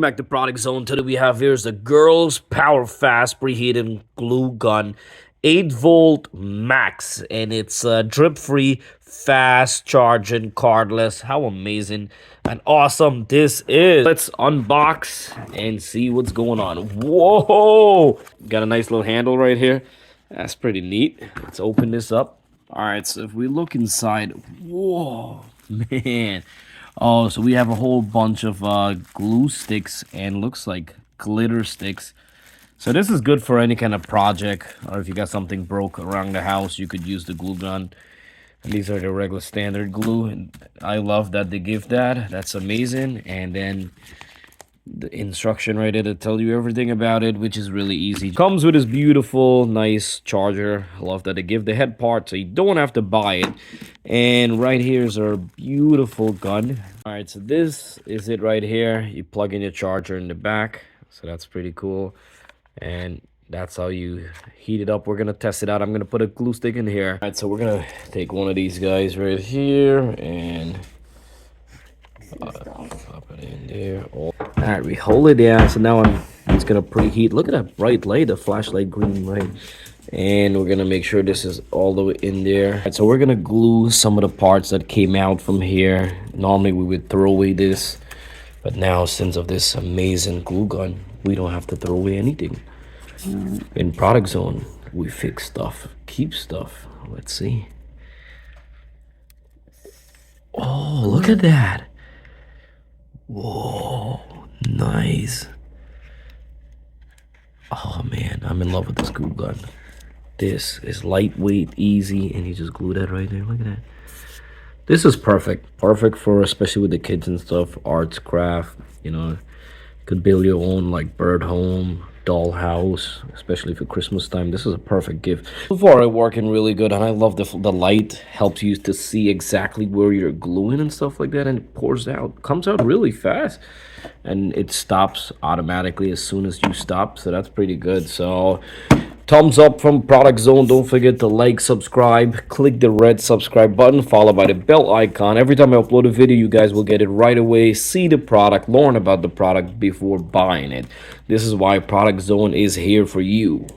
Back to Product Zone. Today we have here's the GirlsPower Fast Preheating Glue Gun, 8-volt max, and it's drip free, fast charging, cordless. How amazing and awesome this is! Let's unbox and see what's going on. Whoa! Got a nice little handle right here. That's pretty neat. Let's open this up. All right, so if we look inside, whoa, man. Oh, so we have a whole bunch of glue sticks and looks like glitter sticks. So this is good for any kind of project, or if you got something broke around the house, you could use the glue gun. And these are the regular standard glue, and I love that they give that. That's amazing. And then the instruction right there to tell you everything about it, which is really easy. Comes with this beautiful, nice charger. I love that they give the head part, so you don't have to buy it. And right here is our beautiful gun. All right, so this is it right here. You plug in your charger in the back, so that's pretty cool. And that's how you heat it up. We're gonna test it out. I'm gonna put a glue stick in here. All right, so we're gonna take one of these guys right here and pop it in there. All right, we hold it down. So now it's gonna preheat. Look at that bright light, the flashlight green light. And we're gonna make sure this is all the way in there. All right, so we're gonna glue some of the parts that came out from here. Normally we would throw away this, but now since of this amazing glue gun, we don't have to throw away anything. In Product Zone, we fix stuff, keep stuff. Let's see. Oh, look at that. Whoa, nice. Oh man, I'm in love with this glue gun. This is lightweight, easy, and you just glue that right there. Look at that. This is perfect. Perfect for, especially with the kids and stuff, arts, craft, you know. You could build your own like bird home, doll house, especially for Christmas time. This is a perfect gift. So far, it's working really good, and I love the light. Helps you to see exactly where you're gluing and stuff like that, and it pours out. Comes out really fast, and it stops automatically as soon as you stop, so that's pretty good. So thumbs up from Product Zone. Don't forget to like, subscribe, click the red subscribe button, followed by the bell icon. Every time I upload a video, you guys will get it right away. See the product, learn about the product before buying it. This is why Product Zone is here for you.